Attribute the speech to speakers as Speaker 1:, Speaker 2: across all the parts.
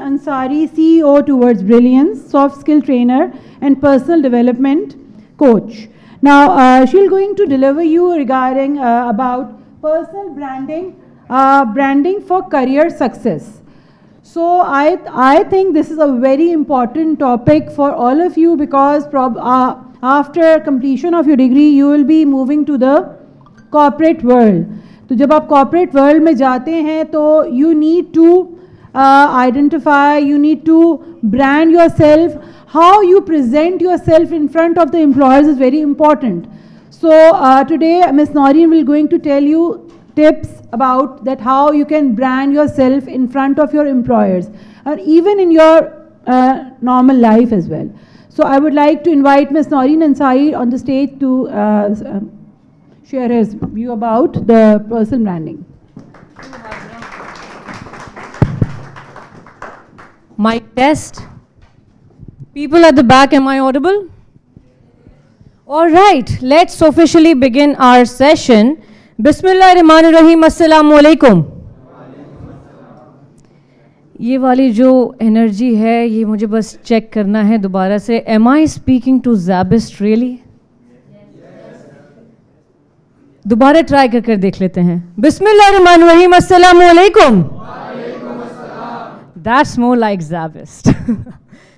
Speaker 1: Ansari, CEO towards Brilliance, soft skill trainer and personal development coach. Now, she's going to deliver you regarding about personal branding, branding for career success. So I think this is a very important topic for all of you because after completion of your degree, you will be moving to the corporate world. तो जब आप corporate world में जाते हैं तो you need to identify, you need to brand yourself. How you present yourself in front of the employers is very important. So today Ms. Noreen will going to tell you tips about that how you can brand yourself in front of your employers or even in your normal life as well. So I would like to invite Ms. Noreen Ansari on the stage to share his view about the personal branding.
Speaker 2: Mic test. People at the back, am I audible? All right, let's officially begin our session. Bismillahirrahmanirrahim, assalamu alaikum. ये वाली जो energy है ये मुझे बस check करना है दोबारा से. Am I speaking to SZABIST really? दोबारा ट्राई कर देख लेते हैं. बिस्मिल्लाहिर्रहमानिर्रहीम, अस्सलामु अलैकुम. That's more like SZABIST.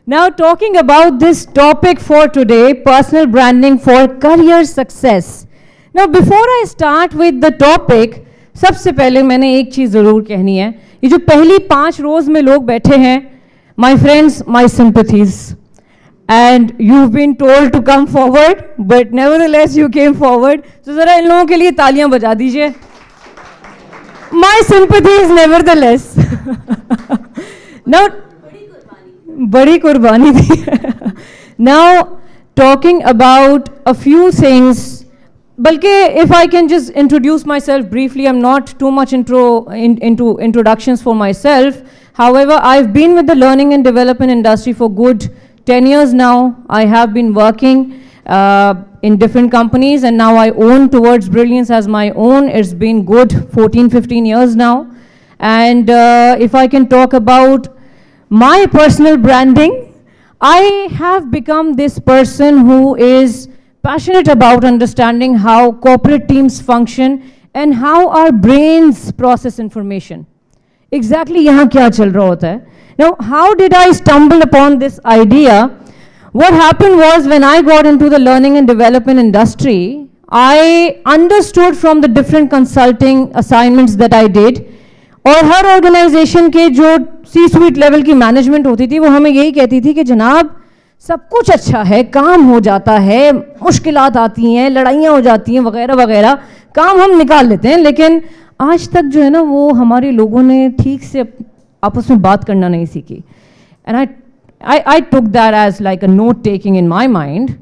Speaker 2: Now talking about this topic for today, personal branding for career success. Now before I start with the topic, सबसे पहले मैंने एक चीज़ ज़रूर कहनी है. ये जो पहली 5 रोज़ में लोग बैठे हैं, my friends, my sympathies. And you've been told to come forward, but nevertheless you came forward. So ज़रा इन लोगों के लिए तालियां बजा दीजिए. My sympathies nevertheless. Now, बड़ी कुर्बानी थी. Now, talking about a few things, बल्कि if I can just introduce myself briefly, I'm not too much into introductions for myself. However, I've been with the learning and development industry for good 10 years now. I have been working in different companies and now I own Towards Brilliance as my own. It's been good 14-15 years now. And if I can talk about my personal branding, I have become this person who is passionate about understanding how corporate teams function and how our brains process information. Exactly यहाँ क्या चल रहा होता है. Now, how did I stumble upon this idea? What happened was when I got into the learning and development industry, I understood from the different consulting assignments that I did, और हर organisation के जो C-suite level की management होती थी वो हमें यही कहती थी कि जनाब सब कुछ अच्छा है, काम हो जाता है, मुश्किलात आती हैं, लड़ाइयाँ हो जाती हैं वगैरह वगैरह, काम हम निकाल लेते हैं, लेकिन आज तक जो है ना वो हमारे लोगों ने ठीक से आपस में बात करना नहीं सीखी. And I took that as like a note taking in my mind.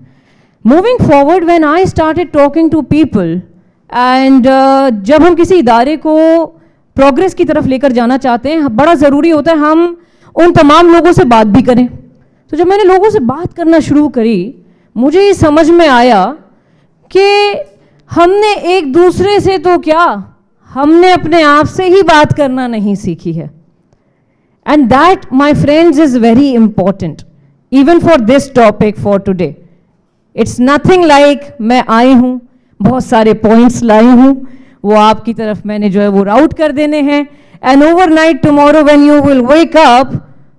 Speaker 2: Moving forward, when I started talking to people and जब हम किसी इदारे को प्रोग्रेस की तरफ लेकर जाना चाहते हैं, बड़ा ज़रूरी होता है हम उन तमाम लोगों से बात भी करें. तो जब मैंने लोगों से बात करना शुरू करी, मुझे ये समझ में आया कि हमने एक दूसरे से तो क्या, हमने अपने आप से ही बात करना नहीं सीखी है. And that, my friends, is very important, even for this topic for today. It's nothing like मैं आई हूँ, बहुत सारे points लाई हूँ, वो आपकी तरफ मैंने जो है वो route कर देने हैं, and overnight tomorrow when you will wake up,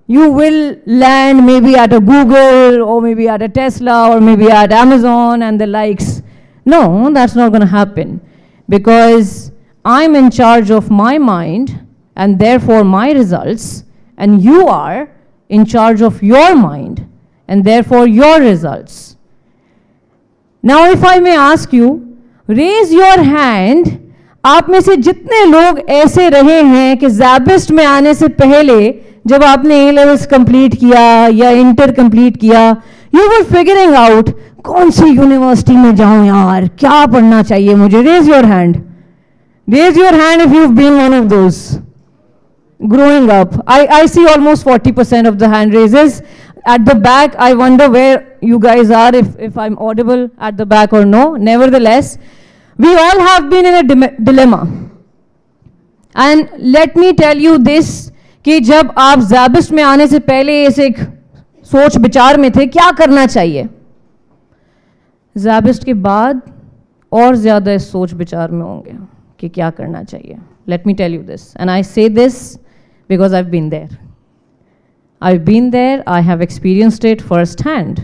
Speaker 2: you will land maybe at a Google or maybe at a Tesla or maybe at Amazon and the likes. No, that's not going to happen, because I'm in charge of my mind and therefore my results, and you are in charge of your mind and therefore your results. Now if I may ask you, raise your hand, आप में से जितने लोग ऐसे रहे हैं कि ज़ाबिस्ट में आने से पहले जब आपने ए लेवल्स कंप्लीट किया या इंटर कंप्लीट किया, यू वर फिगरिंग आउट कौन सी यूनिवर्सिटी में जाऊं यार, क्या पढ़ना चाहिए मुझे. Raise your hand, raise your hand if you been one of those growing up. I see almost 40% of the hand raises. At the back, I wonder where you guys are, if I'm audible at the back or no. Nevertheless, we all have been in a dilemma. And let me tell you this, कि जब आप ज़ैबिस्ट में आने से पहले इस एक सोच विचार में थे क्या करना चाहिए, ज़ैबिस्ट के बाद और ज़्यादा इस सोच विचार में होंगे कि क्या करना चाहिए. Let me tell you this, and I say this because I've been there. I've been there, I have experienced it firsthand.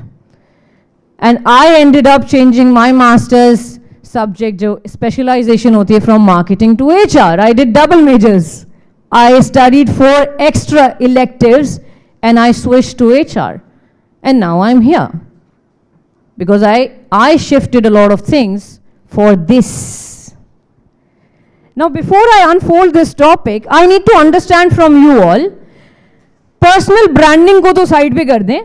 Speaker 2: And I ended up changing my master's subject, जो specialization होती है, from marketing to HR. I did double majors. I studied 4 extra electives and I switched to HR. And now I'm here. Because I shifted a lot of things for this. Now, before I unfold this topic, I need to understand from you all, personal branding को तो side पे कर दें,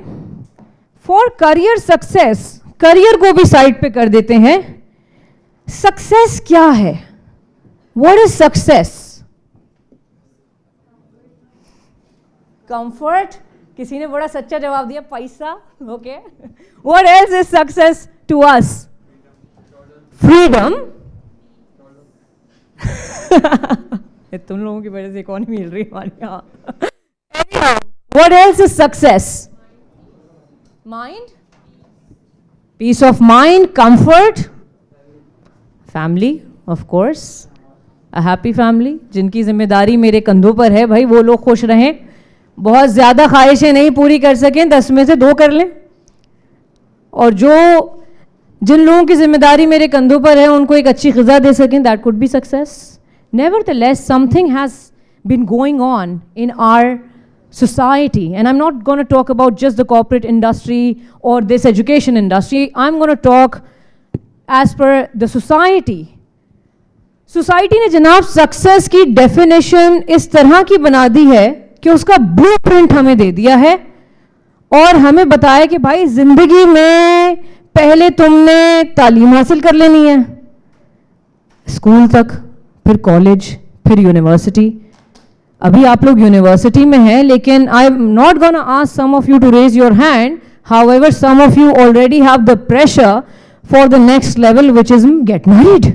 Speaker 2: for career success, career को भी side पे कर देते हैं. Success क्या है? What is success? Comfort? किसी ने बड़ा सच्चा जवाब दिया, पैसा. Okay. What else is success to us? Freedom. तुम लोगों की वजह से कौन मिल रही हमारे यहाँ. Anyhow, what else is success? Mind, peace of mind, comfort, family, of course, a happy family. जिनकी जिम्मेदारी मेरे कंधों पर है, भाई वो लोग खुश रहें, बहुत ज़्यादा ख्वाहिशें नहीं पूरी कर सकें, 10 में से 2 कर लें. और जिन लोगों की जिम्मेदारी मेरे कंधों पर है उनको एक अच्छी ग़िज़ा दे सकें, that could be success. Nevertheless, something has been going on in our society, and I'm not going to talk about just the corporate industry or this education industry. I'm going to talk as per the society. Society ने जनाब success की definition इस तरह की बना दी है कि उसका ब्लूप्रिंट हमें दे दिया है और हमें बताया कि भाई जिंदगी में पहले तुमने तालीम हासिल कर लेनी है, स्कूल तक, फिर कॉलेज, फिर यूनिवर्सिटी. अभी आप लोग यूनिवर्सिटी में हैं, लेकिन I am not gonna ask some of you to raise your hand. However, some of you already have the pressure for the next level, which is get married.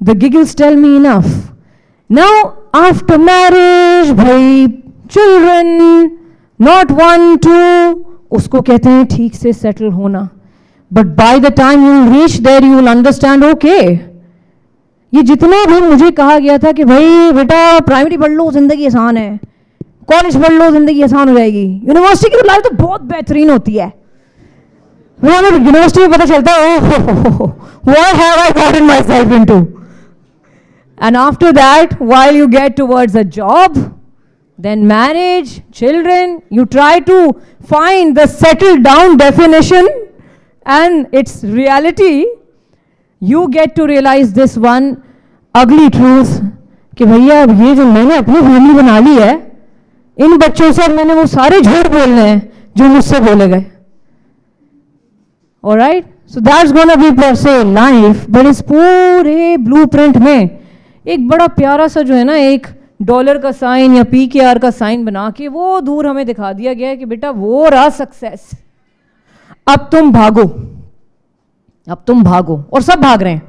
Speaker 2: The giggles tell me enough. Now, after marriage, भाई children, not 1, 2, उसको कहते हैं ठीक से settle होना. But by the time you will reach there you will understand, okay, ये जितना भी मुझे कहा गया था कि भाई बेटा प्राइमरी पढ़ लो जिंदगी आसान है, कॉलेज पढ़ लो जिंदगी आसान हो जाएगी, यूनिवर्सिटी की लाइफ तो बहुत बेहतरीन होती है. वो हमें यूनिवर्सिटी में पता चलता है what have I gotten my self into. And after that, while you get towards a job, then marriage, children, you try to find the settled down definition, and its reality, you get to realize this one ugly truth कि भैया अब ये जो मैंने अपनी family बना ली है, इन बच्चों से मैंने वो सारे झूठ बोलने हैं जो मुझसे बोले गए. Alright, so that's gonna be per se life, but इस पूरे ब्लूप्रिंट में एक बड़ा प्यारा सा जो है ना, एक डॉलर का साइन या PKR का साइन बना के वो दूर हमें दिखा दिया गया है कि बेटा वो रहा सक्सेस. अब तुम भागो, अब तुम भागो. और सब भाग रहे हैं.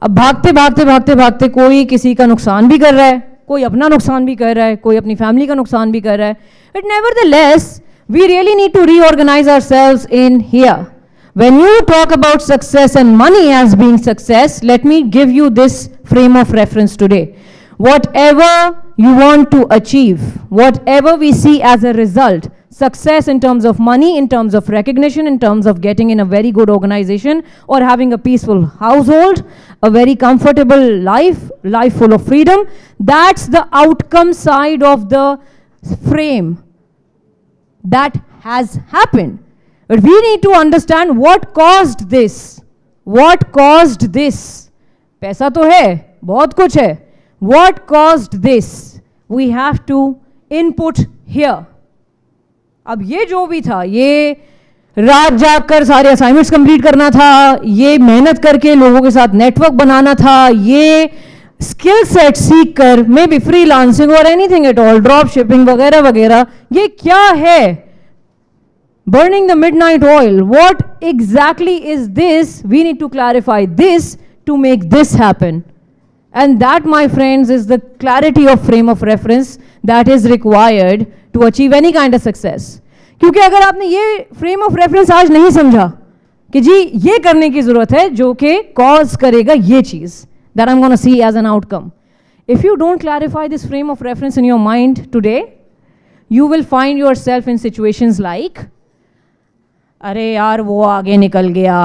Speaker 2: अब भागते भागते भागते भागते कोई किसी का नुकसान भी कर रहा है, कोई अपना नुकसान भी कर रहा है, कोई अपनी फैमिली का नुकसान भी कर रहा है. But nevertheless, we really need to reorganize ourselves in here. When you talk about success and money as being success, let me give you this frame of reference today. Whatever you want to achieve, whatever we see as a result, success in terms of money, in terms of recognition, in terms of getting in a very good organization or having a peaceful household, a very comfortable life full of freedom, that's the outcome side of the frame that has happened. But we need to understand what caused this. What caused this? पैसा तो है, बहुत कुछ है. What caused this? We have to input here. अब ये जो भी था, ये रात जाग कर सारे असाइनमेंट्स कंप्लीट करना था, ये मेहनत करके लोगों के साथ नेटवर्क बनाना था, ये स्किल सेट सीख कर मे बी फ्रीलांसिंग और anything at all, drop shipping वगैरह वगैरह, ये क्या है? Burning the midnight oil. What exactly is this? We need to clarify this to make this happen. And that, my friends, is the clarity of frame of reference that is required to achieve any kind of success. क्योंकि अगर आपने ये frame of reference आज नहीं समझा कि जी ये करने की ज़रूरत है जो कि cause करेगा ये चीज़ that I'm going to see as an outcome. If you don't clarify this frame of reference in your mind today, you will find yourself in situations like, अरे यार वो आगे निकल गया,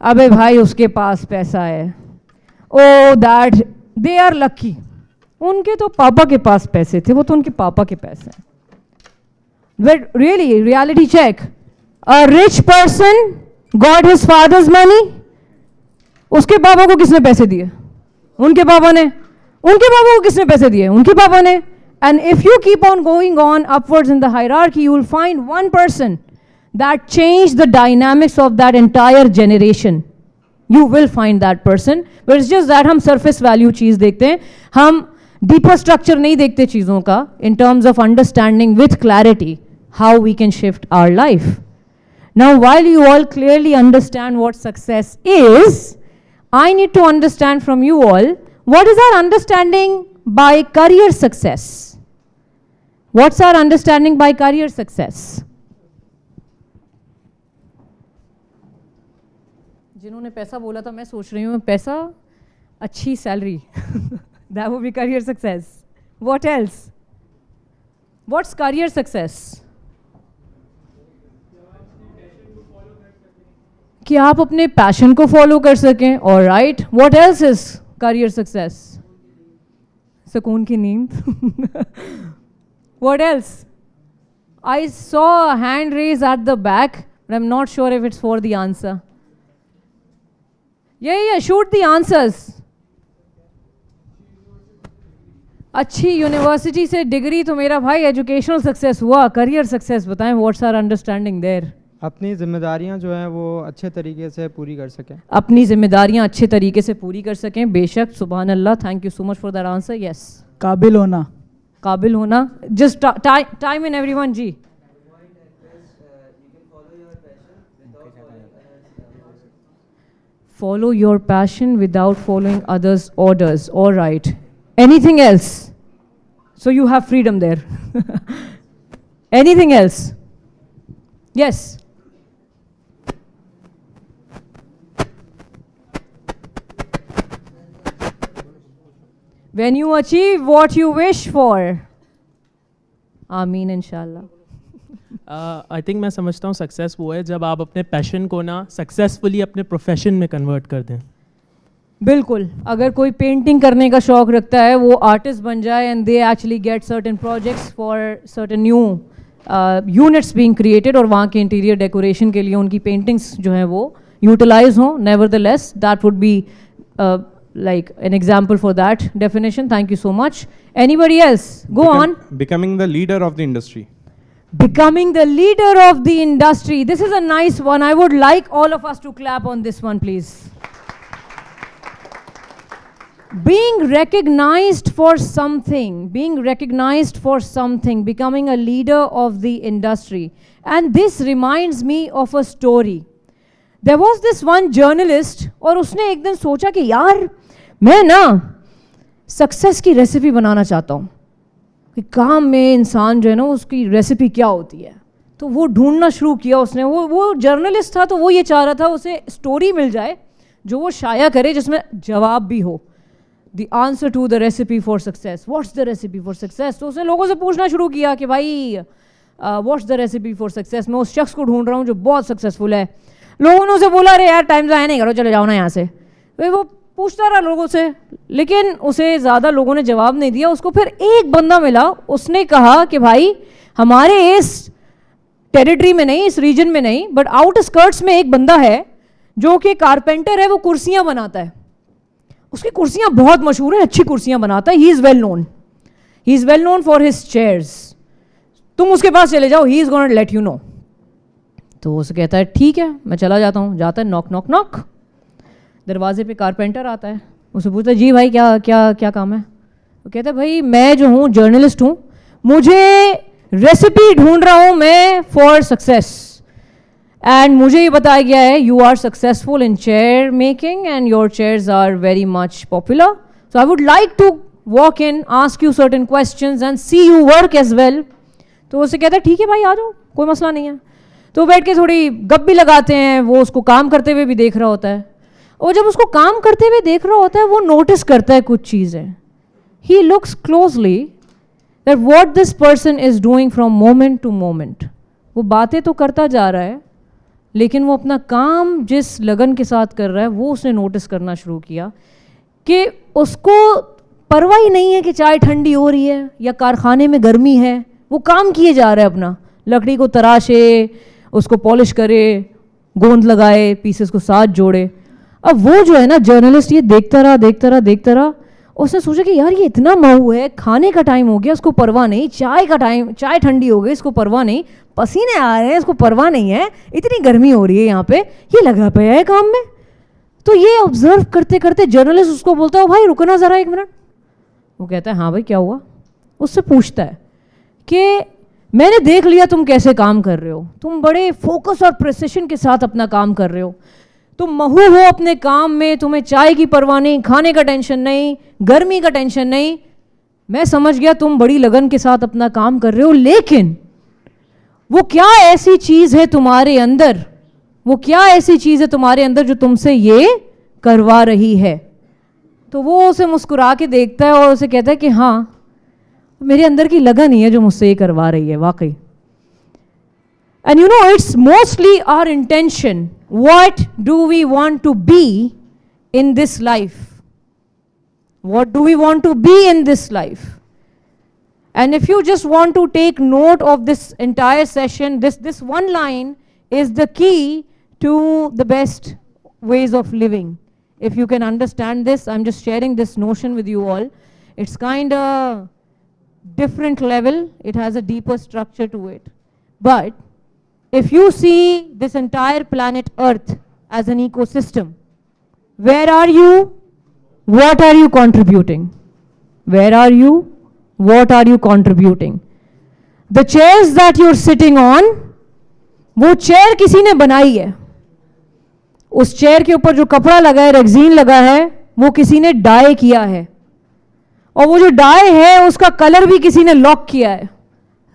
Speaker 2: अबे भाई उसके पास पैसा है, oh that they are lucky, उनके तो पापा के पास पैसे थे, वो तो उनके पापा के पैसे हैं. But really, reality check, a rich person got his father's money, उसके पापा को किसने पैसे दिए? उनके पापा ने. उनके पापा को किसने पैसे दिए? उनके पापा ने. And if you keep on going on upwards in the hierarchy, you will find one person that changed the dynamics of that entire generation. You will find that person, but it's just that हम surface value चीज़ देखते हैं, हम deeper structure नहीं देखते चीज़ों का in terms of understanding with clarity how we can shift our life. Now, while you all clearly understand what success is, I need to understand from you all, what is our understanding by career success? What's our understanding by career success? जिन्होंने पैसा बोला था मैं सोच रही हूँ पैसा अच्छी salary that would be career success. What else? What's career success? कि आप अपने पैशन को फॉलो कर सकें. Alright. What else is career success? सुकून की नींद. What else? I saw a hand raise at the back, but I'm not sure if it's for the answer. Yeah, shoot the answers. अच्छी university से degree तो मेरा भाई educational success हुआ. Career success बताएं, व्हाट्स आवर अंडरस्टैंडिंग देयर?
Speaker 3: अपनी जिम्मेदारियां जो हैं वो अच्छे तरीके से पूरी कर सकें.
Speaker 2: अपनी जिम्मेदारियां अच्छे तरीके से पूरी कर सकें. बेशक, सुभान अल्लाह, thank you so much for that answer. Yes,
Speaker 1: काबिल होना.
Speaker 2: काबिल होना. जस्ट टाइम इन एवरीवन जी. Follow your passion without following others' orders. All right. Anything else? So you have freedom there. Anything else? Yes. When you achieve what you wish for. Ameen, inshallah.
Speaker 4: I think मैं समझता हूँ success वो है जब आप अपने passion को ना सक्सेसफुली अपने प्रोफेशन में कन्वर्ट कर दें.
Speaker 2: बिल्कुल. अगर कोई पेंटिंग करने का शौक रखता है वो आर्टिस्ट बन जाए and they actually get certain projects for certain new units being created और वहाँ के इंटीरियर डेकोरेशन के लिए उनकी पेंटिंग्स जो हैं वो यूटिलाइज हों. Nevertheless that would be like an example for that definition. Thank you so much. Anybody else? Go on.
Speaker 5: Becoming the leader of the industry.
Speaker 2: Becoming the leader of the industry. This is a nice one. I would like all of us to clap on this one, please. Being recognized for something, becoming a leader of the industry. And this reminds me of a story. There was this one journalist और उसने एक दिन सोचा कि यार मैं ना success की रेसिपी बनाना चाहता हूँ कि काम में इंसान जो है ना उसकी रेसिपी क्या होती है. तो वो ढूंढना शुरू किया उसने. वो जर्नलिस्ट था तो वो ये चाह रहा था उसे स्टोरी मिल जाए जो वो शाया करे जिसमें जवाब भी हो. The answer to the recipe for success. What's the recipe for success? तो उसने लोगों से पूछना शुरू किया कि भाई what's the recipe for success. मैं उस शख्स को ढूंढ रहा हूँ जो बहुत सक्सेसफुल है. लोगों ने उसे बोला अरे यार टाइम ज़ाया नहीं करो, चले जाओ ना यहाँ से. भाई वो पूछता रहा लोगों से, लेकिन उसे ज़्यादा लोगों ने जवाब नहीं दिया. उसको फिर एक बंदा मिला. उसने कहा कि भाई हमारे इस टेरिटरी में नहीं, इस रीजन में नहीं, बट आउटस्कर्ट्स में एक बंदा है जो कि कारपेंटर है. वो कुर्सियाँ बनाता है. उसकी कुर्सियाँ बहुत मशहूर हैं, अच्छी कुर्सियाँ बनाता है. He is well known for his chairs. तुम उसके पास चले जाओ, he is gonna let you know. तो उसे कहता है ठीक है मैं चला जाता हूँ. जाता है, नॉक नॉक नॉक. दरवाजे पे कारपेंटर आता है. उसे पूछता है जी भाई क्या क्या क्या काम है? वो कहता है भाई मैं जो हूँ जर्नलिस्ट हूँ, मुझे रेसिपी ढूंढ रहा हूँ मैं फॉर सक्सेस. एंड मुझे ये बताया गया है you are successful in chair making and your chairs are very much popular. So I would like to walk in, ask you certain questions and see you work as well. तो उससे कहता है ठीक है भाई आ जाओ, कोई मसला नहीं है. तो बैठ के थोड़ी गप भी लगाते हैं, वो उसको काम करते हुए भी देख रहा होता है, और जब उसको काम करते हुए देख रहा होता है वो नोटिस करता है कुछ चीज़ें. He looks closely that what this person is doing from moment to moment. वो बातें तो करता जा रहा है, लेकिन वो अपना काम जिस लगन के साथ कर रहा है वो उसने नोटिस करना शुरू किया कि उसको परवाह ही नहीं है कि चाय ठंडी हो रही है या कारखाने में गर्मी है. वो काम किए जा रहा है अपना, लकड़ी को तराशे, उसको पॉलिश करे, गोंद लगाए, पीसेस को साथ जोड़े. अब वो जो है ना जर्नलिस्ट ये देखता रहा. उसने सोचा कि यार ये इतना मऊ है, खाने का टाइम हो गया, उसको परवाह नहीं, चाय का टाइम, चाय ठंडी हो गई, इसको परवाह नहीं, पसीने आ रहे हैं, इसको परवाह नहीं है, इतनी गर्मी हो रही है यहाँ पे, ये लगा पाया है काम में. तो ये ऑब्जर्व करते करते जर्नलिस्ट उसको बोलता है भाई रुकना ज़रा 1 मिनट. वो कहता है हाँ भाई क्या हुआ. उससे पूछता है कि मैंने देख लिया तुम कैसे काम कर रहे हो, तुम बड़े फोकस और प्रिसिशन के साथ अपना काम कर रहे हो, तुम महू हो अपने काम में, तुम्हें चाय की परवाह नहीं, खाने का टेंशन नहीं, गर्मी का टेंशन नहीं. मैं समझ गया तुम बड़ी लगन के साथ अपना काम कर रहे हो, लेकिन वो क्या ऐसी चीज़ है तुम्हारे अंदर, वो क्या ऐसी चीज़ है तुम्हारे अंदर जो तुमसे ये करवा रही है. तो वो उसे मुस्कुरा के देखता है और उसे कहता है कि हाँ मेरे अंदर की लगन ही है जो मुझसे ये करवा रही है वाकई. And you know, it's mostly our intention. What do we want to be in this life? What do we want to be in this life? And if you just want to take note of this entire session, this one line is the key to the best ways of living. If you can understand this, I'm just sharing this notion with you all. It's kind of different level. It has a deeper structure to it. But if you see this entire planet Earth as an ecosystem, where are you? What are you contributing? Where are you? What are you contributing? The chairs that you're sitting on, वो chair किसी ने बनाई है. उस chair के ऊपर जो कपड़ा लगा है, रेक्सीन लगा है, वो किसी ने डाई किया है, और वो जो डाई है उसका कलर भी किसी ने लॉक किया है.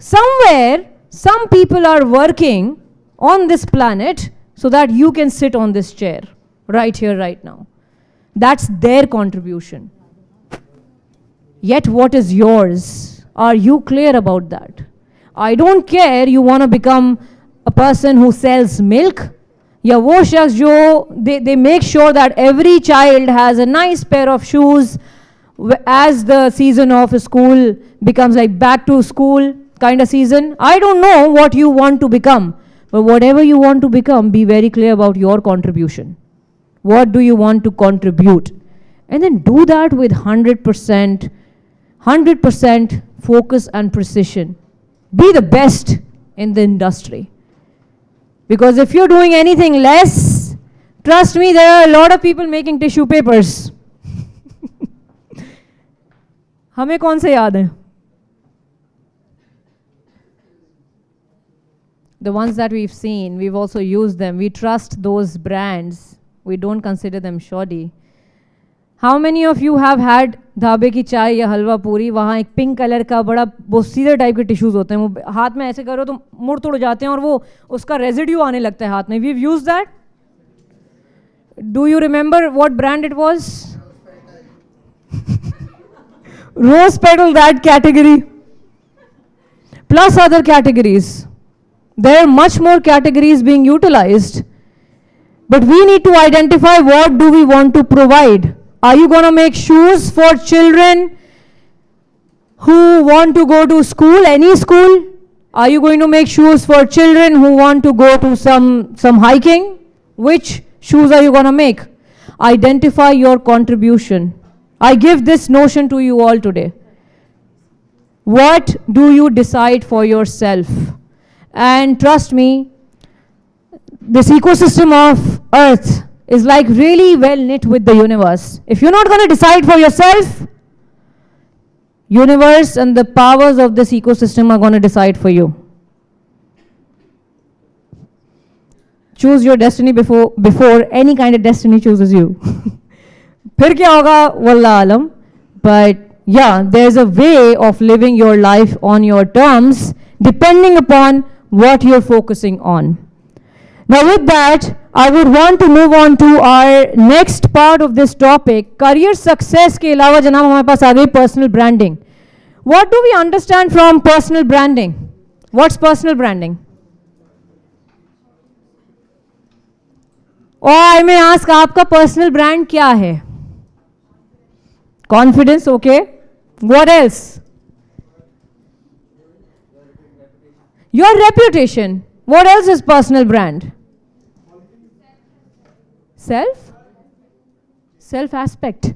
Speaker 2: Somewhere some people are working on this planet so that you can sit on this chair right here, right now. That's their contribution. Yet what is yours? Are you clear about that? I don't care you want to become a person who sells milk, या वो शख्स जो they make sure that every child has a nice pair of shoes as the season of school becomes like back to school kind of season. I don't know what you want to become, but whatever you want to become, be very clear about your contribution. What do you want to contribute? And then do that with 100% focus and precision. Be the best in the industry. Because if you're doing anything less, trust me, there are a lot of people making tissue papers. हमें कौन से याद हैं? The ones that we've seen, we've also used them. We trust those brands. We don't consider them shoddy. How many of you have had ढाबे की चाय या हलवा पूरी? वहाँ एक पिंक कलर का बड़ा वो सीधे टाइप के टिश्यूज होते हैं, वो हाथ में ऐसे करो तो मुड़ तोड़ जाते हैं और वो उसका रेजिड्यू आने लगता है हाथ में. We've used that. Do you remember what brand it was? Rose petal, that category. Plus other categories. There are much more categories being utilized. But we need to identify what do we want to provide. Are you going to make shoes for children who want to go to school, any school? Are you going to make shoes for children who want to go to some hiking? Which shoes are you going to make? Identify your contribution. I give this notion to you all today. What do you decide for yourself? And trust me, this ecosystem of Earth is like really well knit with the universe. If you're not going to decide for yourself, universe and the powers of this ecosystem are going to decide for you. Choose your destiny before any kind of destiny chooses you. फिर क्या होगा वल्लाह आलम. But yeah, there's a way of living your life on your terms depending upon what you're focusing on. Now with that, I would want to move on to our next part of this topic. Career success के अलावा जनाब हमारे पास आ गई personal branding. What do we understand from personal branding? What's personal branding? Or I may ask, आपका personal brand क्या है? Confidence, okay. What else? Your reputation. What else is personal brand? Self? Self aspect.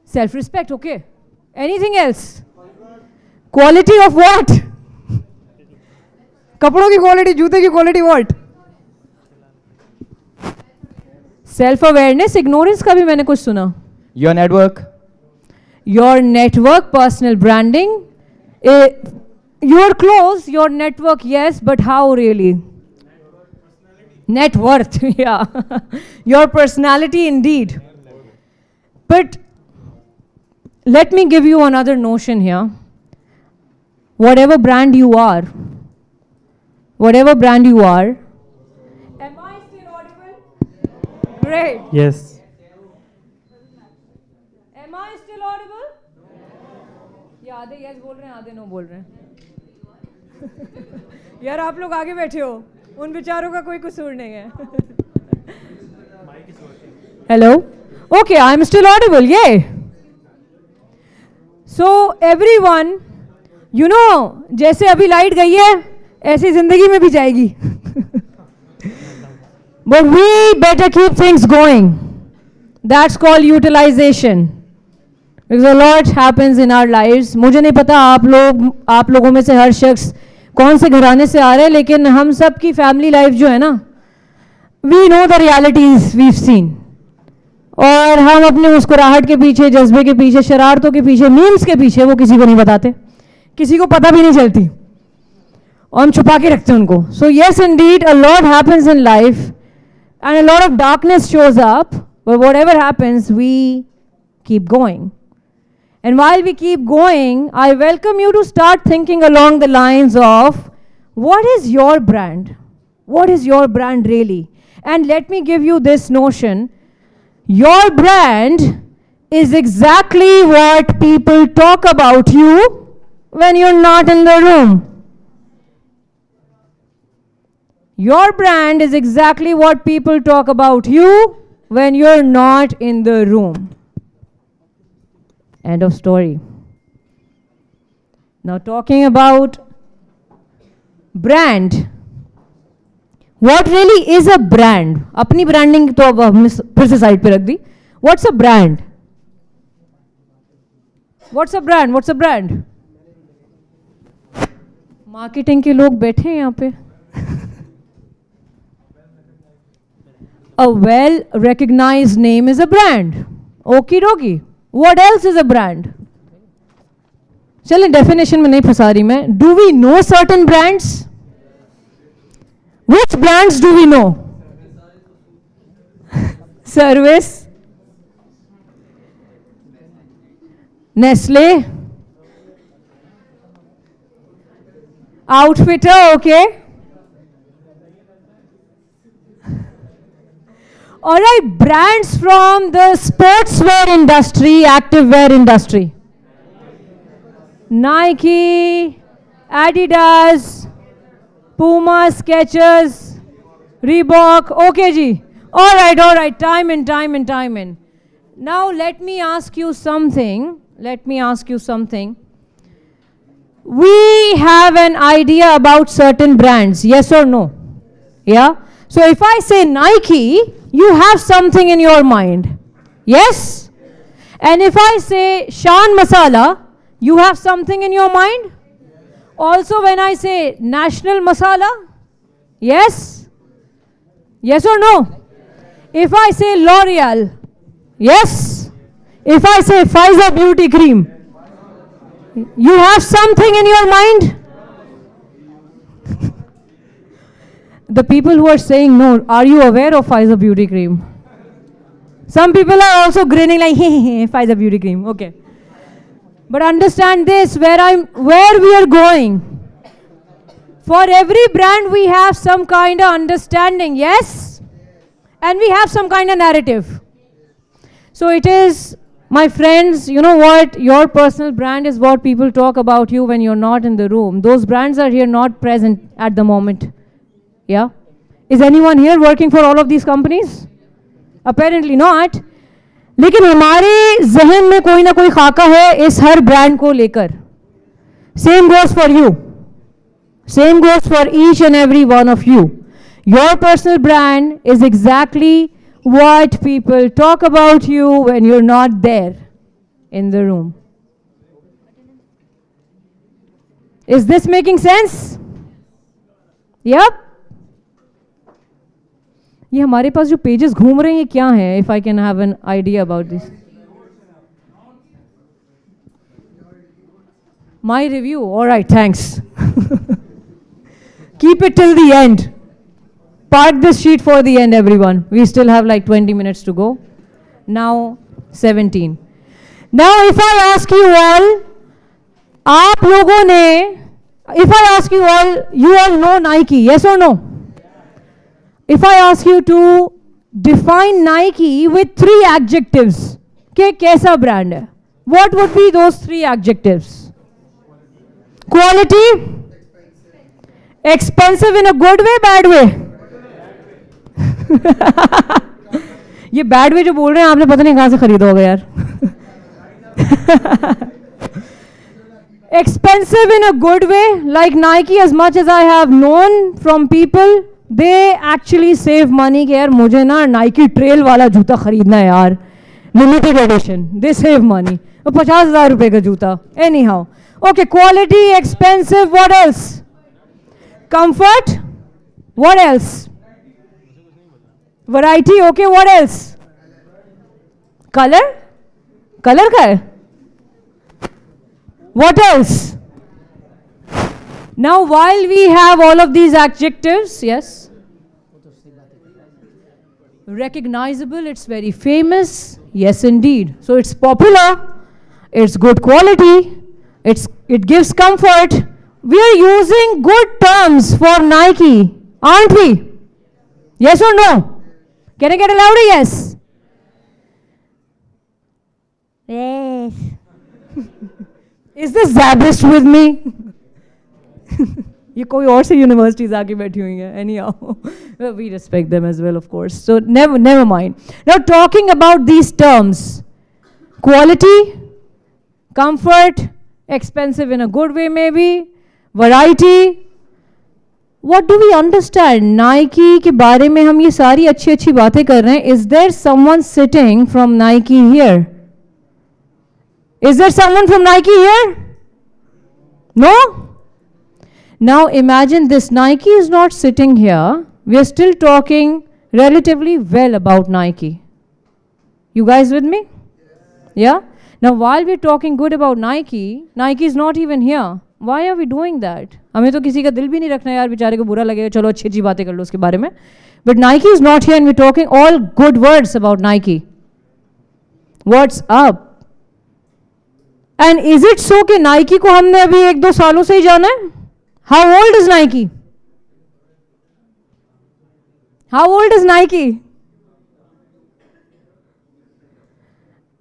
Speaker 2: Self respect, okay. Anything else? Quality of what? कपड़ों की quality, जूते की quality what? Self awareness, ignorance का भी मैंने कुछ सुना.
Speaker 6: Your network.
Speaker 2: Your network, personal branding. Your clothes, your network, yes, but how really? Net worth, yeah. Your personality, indeed. But let me give you another notion here. Whatever brand you are, am I still audible? Great.
Speaker 3: Yes.
Speaker 2: Am I still audible? या आधे yes बोल रहे हैं, आधे no बोल रहे हैं. यार आप लोग आगे बैठे हो, उन बेचारों का कोई कसूर नहीं है. Hello? Okay, I'm still audible, yay. So everyone, you know, जैसे अभी लाइट गई है, ऐसी जिंदगी में भी जाएगी. But we better keep things going. That's called utilization. Because a lot happens in our lives. मुझे नहीं पता आप लोगों में से हर शख्स कौन से घराने से आ रहे हैं, लेकिन हम सब की फैमिली लाइफ जो है ना, we know the realities we've seen. और हम अपने मुस्कुराहट के पीछे, जज्बे के पीछे, शरारतों के पीछे, मीम्स के पीछे वो किसी को नहीं बताते, किसी को पता भी नहीं चलती, और हम छुपा के रखते हैं उनको. So yes, indeed, a lot happens in life and a lot of darkness shows up, but whatever happens, we keep going. And while we keep going, I welcome you to start thinking along the lines of, what is your brand? What is your brand really? And let me give you this notion. Your brand is exactly what people talk about you when you're not in the room. Your brand is exactly what people talk about you when you're not in the room. End of story. Now talking about brand. What really is a brand? अपनी branding तो अब हमने फिर से side पे रख दी. What's a brand? What's a brand? What's a brand? Marketing के लोग बैठे हैं यहाँ पे. A well-recognized name is a brand. Okie dokie. What else is a brand? चलें definition में नहीं फंसा रही मैं. Do we know certain brands? Which brands do we know? Service, Nestle, Outfitter, okay. All right, brands from the sportswear industry, activewear industry. Nike, Adidas, Puma, Skechers, Reebok, okay ji. All right, time in. Now let me ask you something. We have an idea about certain brands, yes or no? Yeah? So if I say Nike, you have something in your mind, yes? And if I say Shan Masala, you have something in your mind? Also when I say National Masala, yes? Yes or no? If I say L'Oreal, yes? If I say Pfizer Beauty Cream, you have something in your mind? The people who are saying no, are you aware of Pfizer Beauty Cream? Some people are also grinning like, hey, Pfizer Beauty Cream, okay. But understand this, where we are going. For every brand, we have some kind of understanding, yes? And we have some kind of narrative. So it is, my friends, you know what? Your personal brand is what people talk about you when you're not in the room. Those brands are here, not present at the moment. Yeah? Is anyone here working for all of these companies? Apparently not. लेकिन हमारे जहन में कोई ना कोई खाका है इस हर ब्रांड को लेकर. Same goes for you. Same goes for each and every one of you. Your personal brand is exactly what people talk about you when you're not there in the room. Is this making sense? Yep. ये हमारे पास जो pages घूम रहे हैं ये क्या हैं? If I can have an idea about this. My review. All right, thanks. Keep it till the end. Park this sheet for the end, everyone. We still have like 20 minutes to go. Now 17. Now if I ask you all, आप लोगों ने, if I ask you all, you all know Nike, yes or no? If I ask you to define Nike with 3 adjectives, कि कैसा brand है? What would be those 3 adjectives? Quality, expensive in a good way, bad way? ये bad way जो बोल रहे हैं आपने पता नहीं कहाँ से खरीदा होगा यार. Expensive in a good way, like Nike, as much as I have known from people, they actually save money. कि यार मुझे ना Nike ट्रेल वाला जूता खरीदना है यार, limited edition. They save money. 50,000 रुपए का जूता. Anyhow, okay, quality, expensive. What else? Comfort. What else? Variety. Okay, what else? Color. Color का है? What else? Now, while we have all of these adjectives, yes, recognizable, it's very famous, yes indeed. So it's popular, it's good quality, it gives comfort. We are using good terms for Nike, aren't we? Yes or no? Can I get a louder yes? Yes. Is this SZABIST with me? ये कोई और से universities आके बैठी हुई हैं. Anyhow, we respect them as well, of course. So never mind. Now talking about these terms, quality, comfort, expensive in a good way maybe, variety. What do we understand? Nike के बारे में हम ये सारी अच्छी बातें कर रहे हैं. Is there someone sitting from Nike here? Is there someone from Nike here? No? Now imagine this, Nike is not sitting here. We are still talking relatively well about Nike. You guys with me? Yeah? Now while we're talking good about Nike, Nike is not even here. Why are we doing that? हमें तो किसी का दिल भी नहीं रखना यार, बेचारे को बुरा लगेगा, चलो अच्छी बातें कर लो उसके बारे में. But Nike is not here and we're talking all good words about Nike. What's up? And is it so कि Nike को हमने अभी 1-2 सालों से ही जाना है? How old is Nike? How old is Nike?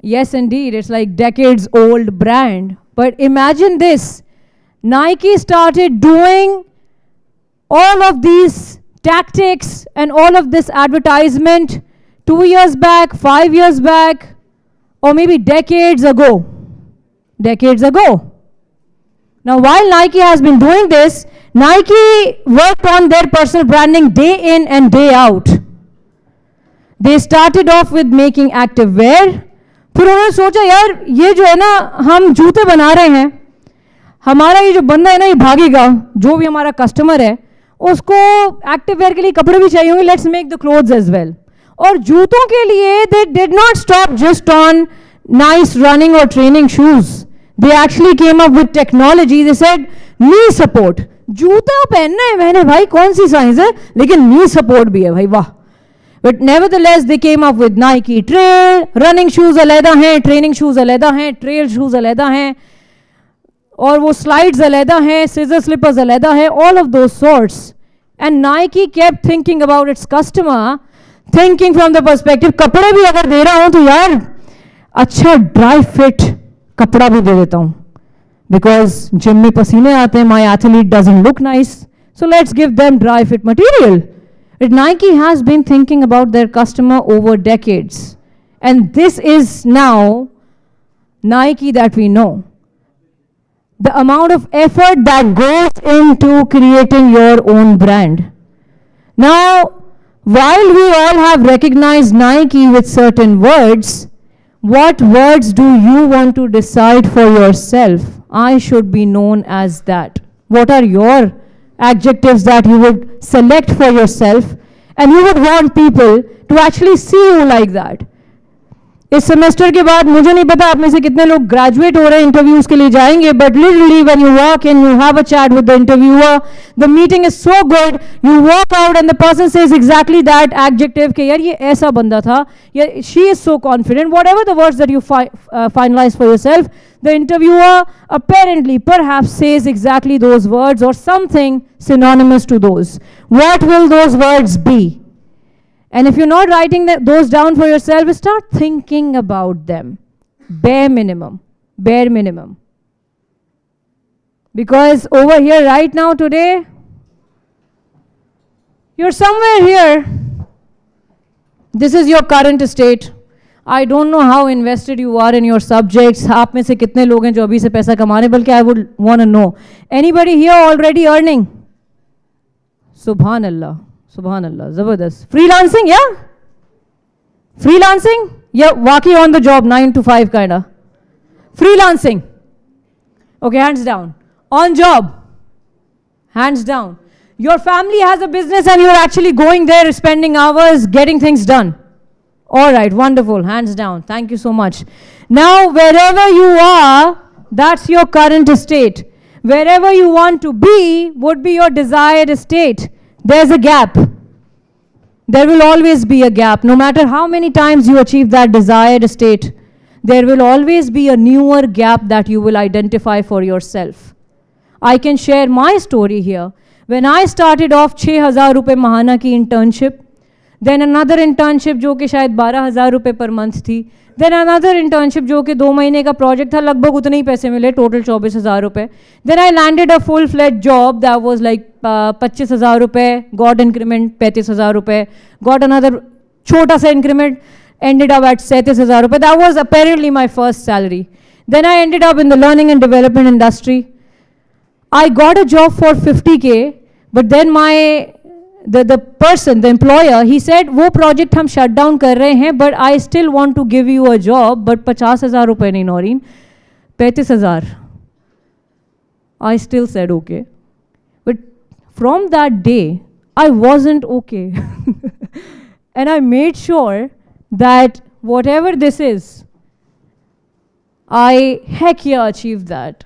Speaker 2: Yes, indeed, it's like decades old brand. But imagine this, Nike started doing all of these tactics and all of this advertisement 2 years back, 5 years back, or maybe decades ago. Decades ago. Now, while Nike has been doing this, Nike worked on their personal branding day in and day out. They started off with making active wear. फिर उन्होंने सोचा यार ये जो है ना हम जूते बना रहे हैं, हमारा ये जो बंदा है ना ये भागेगा, जो भी हमारा कस्टमर है उसको एक्टिव वेयर के लिए कपड़े भी चाहिए होंगे, let's make the clothes as well. और जूतों के लिए they did not stop just on nice running or training shoes. They actually came up with technology. They said knee support. जूता पहनना है मैंने भाई कौन सी साइज है, लेकिन knee support भी है भाई, वाह. But nevertheless they came up with Nike trail running shoes अलहदा हैं, training shoes अलहदा हैं, trail shoes अलहदा हैं. और वो slides अलहदा हैं, scissor slippers अलहदा हैं, all of those sorts. And Nike kept thinking about its customer, thinking from the perspective, कपड़े भी अगर दे रहा हूँ तो यार अच्छा dry fit कपड़ा भी दे देता हूँ. Because gym में पसीने आते हैं, my athlete doesn't look nice. So let's give them dry fit material. But Nike has been thinking about their customer over decades. And this is now Nike that we know. The amount of effort that goes into creating your own brand. Now, while we all have recognized Nike with certain words, what words do you want to decide for yourself? I should be known as that. What are your adjectives that you would select for yourself and you would want people to actually see you like that? इस semester के बाद मुझे नहीं पता आप में से कितने लोग ग्रेजुएट हो रहे हैं, इंटरव्यूज के लिए जाएंगे, but literally when you walk and you have a chat with the interviewer, the meeting is so good, you walk out and the person says exactly that adjective कि यार ये ऐसा बंदा था, या she is so confident, whatever the words that you finalise for yourself, the interviewer apparently perhaps says exactly those words or something synonymous to those. What will those words be? And if you're not writing those down for yourself, start thinking about them. Bare minimum. Bare minimum. Because over here right now today, you're somewhere here. This is your current state. I don't know how invested you are in your subjects. आप में से कितने लोग हैं जो अभी से पैसा कमा रहे हैं, बल्कि I would want to know. Anybody here already earning? Subhan Allah. Subhan Allah, Zabardast. Freelancing, yeah? Freelancing? Yeah, walking on the job, 9 to 5 kind of. Freelancing. Okay, hands down. On job. Hands down. Your family has a business and you're actually going there, spending hours, getting things done. All right, wonderful, hands down. Thank you so much. Now, wherever you are, that's your current state. Wherever you want to be would be your desired state. There's a gap. There will always be a gap. No matter how many times you achieve that desired state, there will always be a newer gap that you will identify for yourself. I can share my story here. When I started off 6,000 रुपए महाना की internship, then another internship जो कि शायद 12,000 रुपए per month थी, then another internship जो कि 2 महीने का project था, लगभग उतने ही पैसे मिले, total 24,000 रुपए. Then I landed a full-fledged job that was like 25,000 रुपए, got increment 35,000 रुपए, got another छोटा सा increment, ended up at 37,000 रुपए. That was apparently my first salary. Then I ended up in the learning and development industry. I got a job for 50K, but then the person, the employer, he said, वो project हम shut down कर रहे हैं, but I still want to give you a job, but 50,000 रुपए नहीं Naureen, 35,000. I still said okay. But from that day, I wasn't okay. And I made sure that whatever this is, I heck yeah achieved that.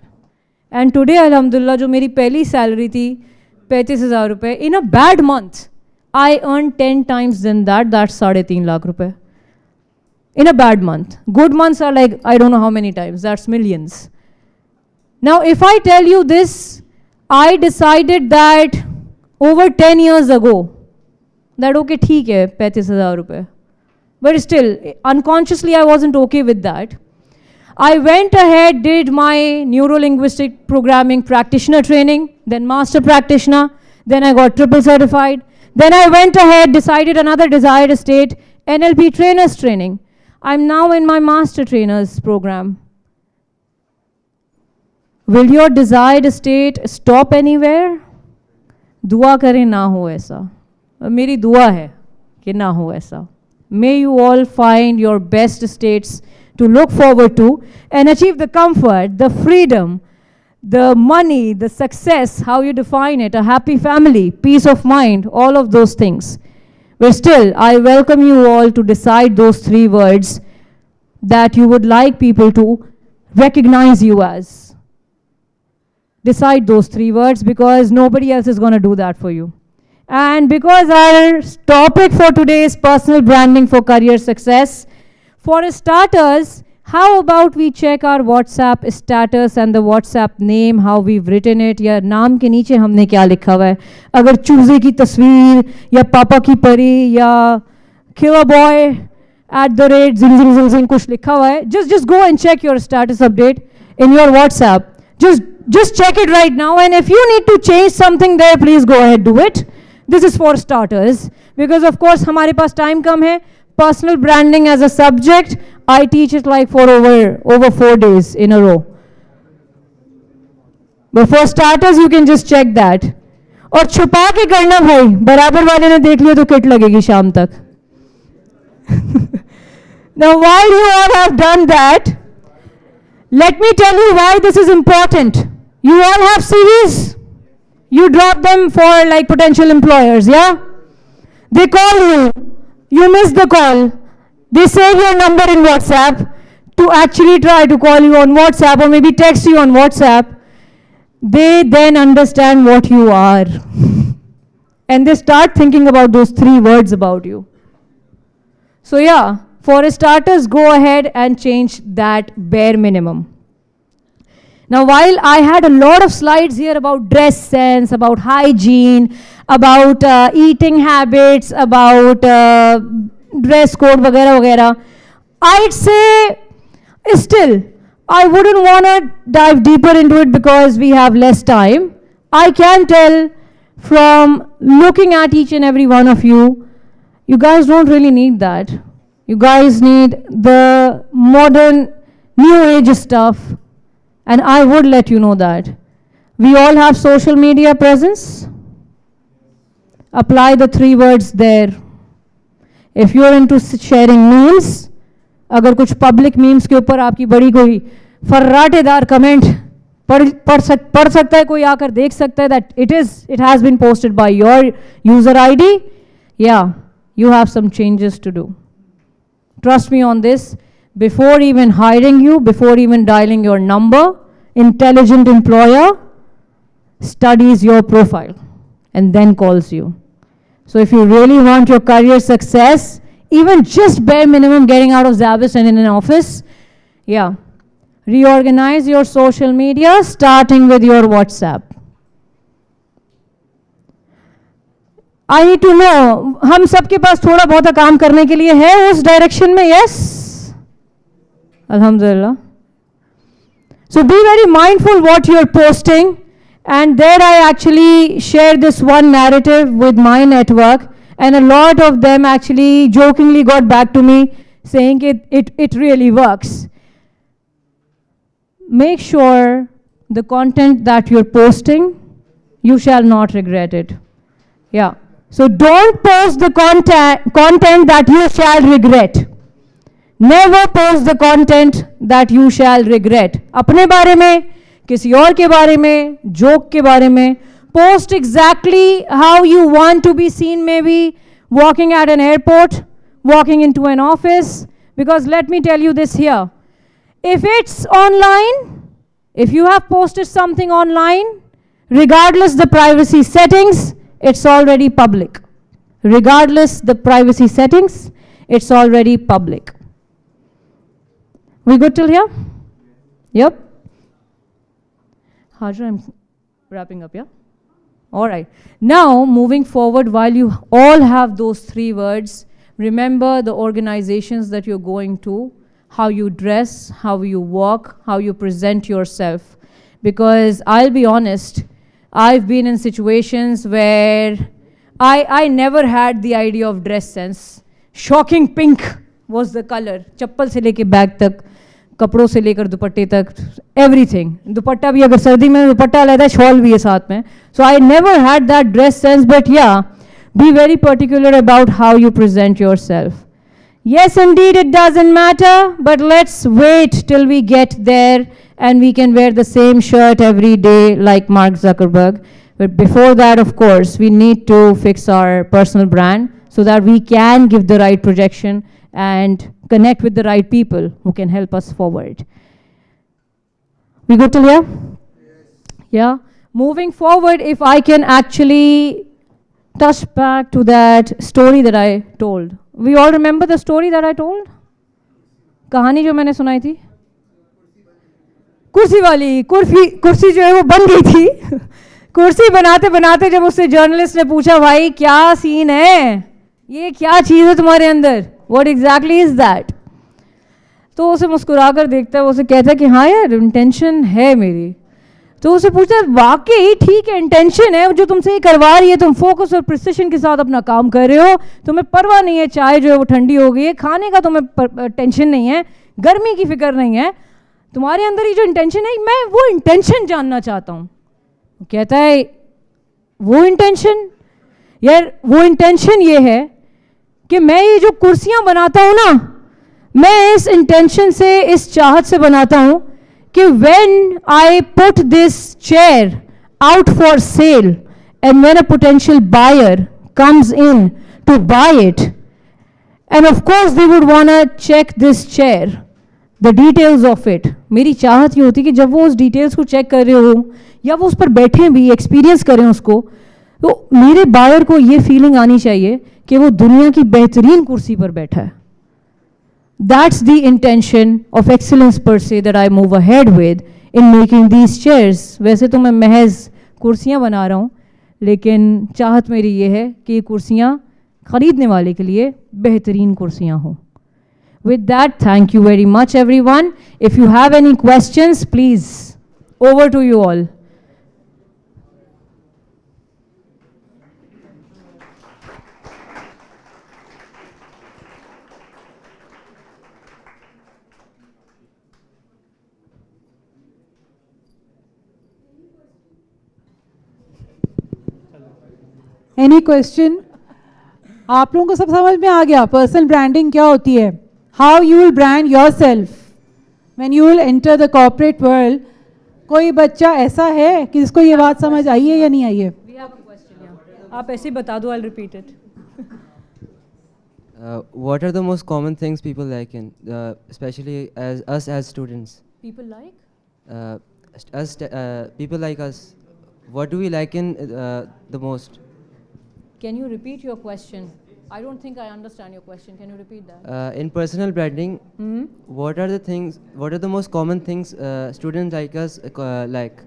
Speaker 2: And today, alhamdulillah, जो मेरी पहली salary थी 35,000 रुपए, in a bad month, I earned 10 times than that, that's 3.5 lakh रुपए. In a bad month. Good months are like, I don't know how many times, that's millions. Now, if I tell you this, I decided that over 10 years ago, that okay, ठीक है, 35,000 रुपए. But still, unconsciously, I wasn't okay with that. I went ahead, did my neuro-linguistic programming practitioner training, then master practitioner, then I got triple certified. Then I went ahead, decided another desired state, NLP trainers training. I'm now in my master trainers program. Will your desired state stop anywhere? दुआ करें ना हो ऐसा. मेरी दुआ है कि ना हो ऐसा. May you all find your best states to look forward to and achieve the comfort, the freedom, the money, the success, how you define it, a happy family, peace of mind, all of those things. But still, I welcome you all to decide those 3 words that you would like people to recognize you as. Decide those 3 words because nobody else is going to do that for you. And because our topic for today is personal branding for career success, for starters, How about we check our WhatsApp status and the WhatsApp name, how we've written it, या नाम के नीचे हमने क्या लिखा हुआ है. अगर चूजे की तस्वीर या पापा की परी या killer boy @ zing zing zing zing कुछ लिखा हुआ है, just go and check your status update in your WhatsApp. Just check it right now, and if you need to change something there, please go ahead, do it. This is for starters, because of course हमारे पास time कम है. Personal branding as a subject, I teach it like for over 4 days in a row. But for starters, you can just check that. और छुपा के करना भाई, बराबर वाले ने देख लिया तो किट लगेगी शाम तक. Now while you all have done that, let me tell you why this is important. You all have CVs. You drop them for like potential employers, yeah? They call you. You miss the call. They save your number in WhatsApp to actually try to call you on WhatsApp or maybe text you on WhatsApp. They then understand what you are. And they start thinking about those 3 words about you. So yeah, for starters, go ahead and change that bare minimum. Now, while I had a lot of slides here about dress sense, about hygiene, about eating habits, about dress code, वगैरह वगैरह, I'd say still, I wouldn't want to dive deeper into it because we have less time. I can tell from looking at each and every one of you, you guys don't really need that. You guys need the modern, new age stuff. And I would let you know that. We all have social media presence. Apply the 3 words there. If you're into sharing memes, अगर कुछ public memes के ऊपर आपकी बड़ी कोई फर्राटेदार comment पढ़ सकता है, कोई आकर देख सकता है that it has been posted by your user ID, yeah, you have some changes to do. Trust me on this. Before even hiring you, before even dialing your number, intelligent employer studies your profile and then calls you. So if you really want your career success, even just bare minimum getting out of SZABIST and in an office, yeah, reorganize your social media starting with your WhatsApp. I need to know, हम सबके पास थोड़ा बहुत काम करने के लिए है उस डायरेक्शन में, yes? Alhamdulillah. So be very mindful what you're posting, and there I actually share this one narrative with my network, and a lot of them actually jokingly got back to me saying it really works. Make sure the content that you're posting, you shall not regret it. Yeah. So don't post the content that you shall regret. Never post the content that you shall regret. अपने बारे में, किसी और के बारे में, joke के बारे में, post exactly how you want to be seen, maybe walking at an airport, walking into an office, because let me tell you this here. If it's online, if you have posted something online, regardless the privacy settings, it's already public. Regardless the privacy settings, it's already public. We good till here? Yep. Hajra, I'm wrapping up, yeah? All right. Now, moving forward, while you all have those 3 words, remember the organizations that you're going to, how you dress, how you walk, how you present yourself. Because I'll be honest, I've been in situations where I never had the idea of dress sense. Shocking pink was the color. Chappal se leke bag tak, कपड़ों से लेकर दुपट्टे तक, everything. दुपट्टा भी अगर सर्दी में दुपट्टा लेता है, शॉल भी है साथ में. So I never had that dress sense, but yeah, be very particular about how you present yourself. Yes, indeed, it doesn't matter, but let's wait till we get there and we can wear the same shirt every day like Mark Zuckerberg. But before that, of course, we need to fix our personal brand so that we can give the right projection and connect with the right people who can help us forward. We good till here? Yeah. Moving forward, if I can actually touch back to that story that I told. We all remember the story that I told? कहानी जो मैंने सुनाई थी, कुर्सी वाली, कुर्सी जो है वो बन गई थी कुर्सी बनाते बनाते जब उससे जर्नलिस्ट ने पूछा, भाई क्या सीन है, ये क्या चीज़ है तुम्हारे अंदर, व्हाट एग्जैक्टली इज दैट, तो उसे मुस्कुरा कर देखता है, वो उसे कहता है कि हाँ यार इंटेंशन है मेरी। तो उसे पूछता है, वाकई ठीक है इंटेंशन है जो तुमसे ये करवा रही है, तुम फोकस और प्रिसिशन के साथ अपना काम कर रहे हो, तुम्हें परवाह नहीं है चाय जो है वो ठंडी हो गई है, खाने का तुम्हें टेंशन नहीं है, गर्मी की फिक्र नहीं है, तुम्हारे अंदर ये जो इंटेंशन है, मैं वो इंटेंशन जानना चाहता हूँ। कहता है वो इंटेंशन, यार वो इंटेंशन ये है कि मैं ये जो कुर्सियाँ बनाता हूँ ना, मैं इस इंटेंशन से, इस चाहत से बनाता हूँ कि when I put this chair out for sale and when a potential buyer comes in to buy it, and of course they would want to check this chair, the details of it, मेरी चाहत ये होती कि जब वो उस details को check कर रहे हो या वो उस पर बैठे भी एक्सपीरियंस करें उसको, तो मेरे बायर को ये फीलिंग आनी चाहिए कि वो दुनिया की बेहतरीन कुर्सी पर बैठा है। That's the intention of excellence per se that I move ahead with in making these chairs. वैसे तो मैं महज कुर्सियाँ बना रहा हूँ, लेकिन चाहत मेरी ये है कि ये कुर्सियाँ ख़रीदने वाले के लिए बेहतरीन कुर्सियाँ हों। With that, thank you very much everyone. If you have any questions, please, over to you all.
Speaker 1: Any question? आप लोगों को सब समझ में आ गया पर्सनल ब्रांडिंग क्या होती है, how you will brand your self when you will enter the corporate world. कोई बच्चा ऐसा है कि जिसको ये बात समझ आई है या नहीं आई है?
Speaker 2: आप ऐसे ही बता दो, I will repeat it.
Speaker 6: What are the most common things people like in, especially as us as students?
Speaker 2: People like?
Speaker 6: People like us. What do we like in the most?
Speaker 2: Can you repeat your question? I don't think I understand your question. Can you repeat that?
Speaker 6: In personal branding, what are the things? What are the most common things students like us like?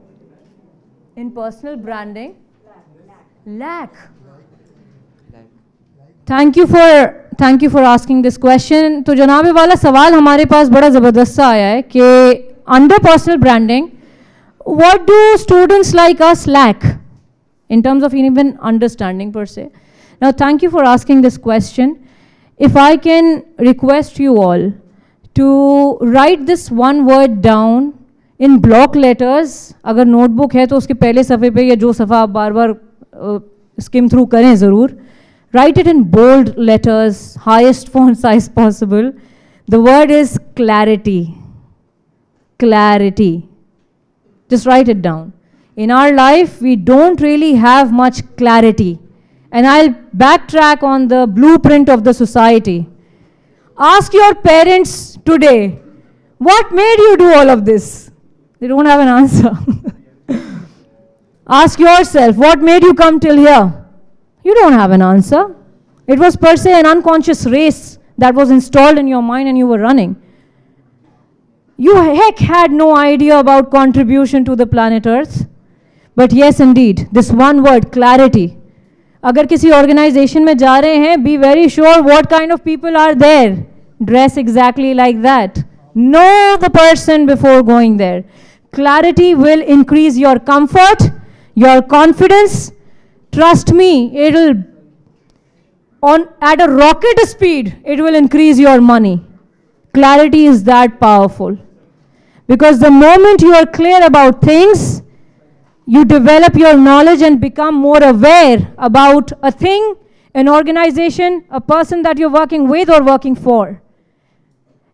Speaker 2: In personal branding, lack. Thank you for asking this question. तो जनाब ये वाला सवाल हमारे पास बड़ा ज़बरदस्त सा आया है कि under personal branding, what do students like us lack in terms of even understanding per se? Now, thank you for asking this question. If I can request you all to write this one word down in block letters, अगर notebook है तो उसके पहले सफ़े पे या जो सफ़ा आप बार बार skim through करें ज़रूर, write it in bold letters, highest font size possible. The word is clarity. Clarity. Just write it down. In our life, we don't really have much clarity. And I'll backtrack on the blueprint of the society. Ask your parents today, what made you do all of this? They don't have an answer. Ask yourself, what made you come till here? You don't have an answer. It was per se an unconscious race that was installed in your mind and you were running. You heck had no idea about contribution to the planet Earth. But yes, indeed, this one word, clarity. अगर किसी organization में जा रहे हैं, be very sure what kind of people are there. Dress exactly like that. Know the person before going there. Clarity will increase your comfort, your confidence. Trust me, it'll at a rocket speed, it will increase your money. Clarity is that powerful. Because the moment you are clear about things, you develop your knowledge and become more aware about a thing, an organization, a person that you're working with or working for.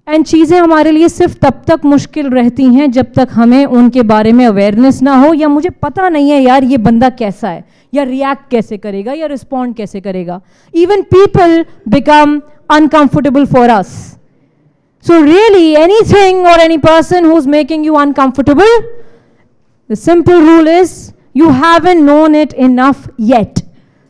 Speaker 2: And चीज़ें हमारे लिए सिर्फ तब तक मुश्किल रहती हैं जब तक हमें उनके बारे में अवेयरनेस ना हो या मुझे पता नहीं है यार ये बंदा कैसा है या रिएक्ट कैसे करेगा या रिस्पॉन्ड कैसे करेगा. Even people become uncomfortable for us. So really anything or any person who's making you uncomfortable, the simple rule is you haven't known it enough yet.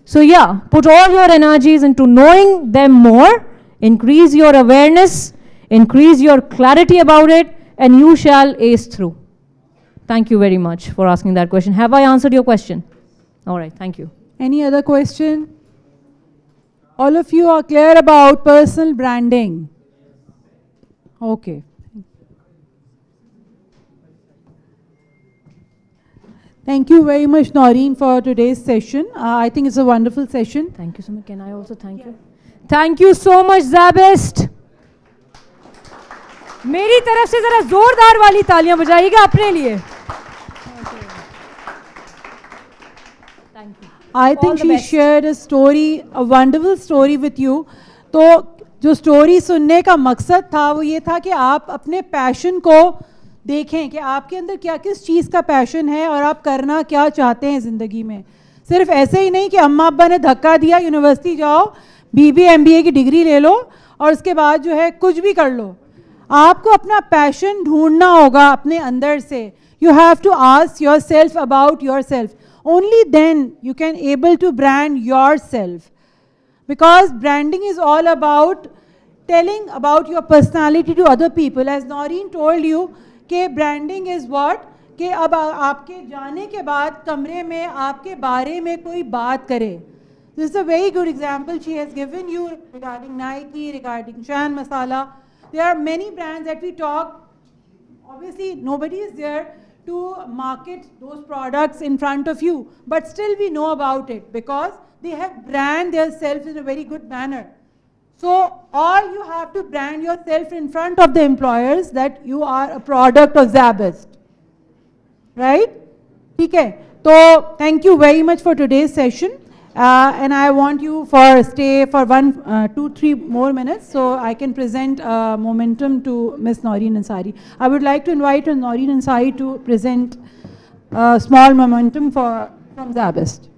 Speaker 2: So yeah, put all your energies into knowing them more, increase your awareness, increase your clarity about it, and you shall ace through. Thank you very much for asking that question. Have I answered your question? All right, thank you.
Speaker 1: Any other question? All of you are clear about personal branding? Okay. Thank you very much, Noreen, for today's session. I think it's a wonderful session.
Speaker 2: Thank you so much. Can I also thank you? Thank you so much, ZABIST. मेरी तरफ से जरा जोरदार वाली तालियां बजाइएगा अपने लिए. Thank you.
Speaker 1: I think she shared a story, a wonderful story with you. तो जो स्टोरी सुनने का मकसद था वो ये था कि आप अपने पैशन को देखें कि आपके अंदर क्या किस चीज़ का पैशन है और आप करना क्या चाहते हैं ज़िंदगी में. सिर्फ ऐसे ही नहीं कि अम्मा अब्बा ने धक्का दिया यूनिवर्सिटी जाओ, BBA MBA की डिग्री ले लो और उसके बाद जो है कुछ भी कर लो. आपको अपना पैशन ढूंढना होगा अपने अंदर से. You have to ask yourself about yourself. Only then you can able to brand yourself, because branding is all about telling about your personality to other people. As Noreen told you कि branding is what, कि अब आपके जाने के बाद कमरे में आपके बारे में कोई बात करे. This is a very good example she has given you regarding Nike, regarding chain masala. There are many brands that we talk. Obviously, nobody is there to market those products in front of you, but still we know about it because they have brand themselves in a very good manner. So, or you have to brand yourself in front of the employers that you are a product of ZABIST. Right? Okay. So, thank you very much for today's session. And I want you for stay for 2, 3 more minutes so I can present momentum to Ms. Noreen Ansari. I would like to invite Noreen Ansari to present a small momentum from ZABIST.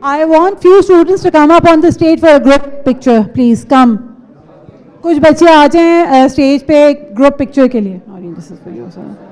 Speaker 1: I want few students to come up on the stage for a group picture. Please come. कुछ बच्चे आ जाएं stage पे group picture के लिए. This is for you, sir.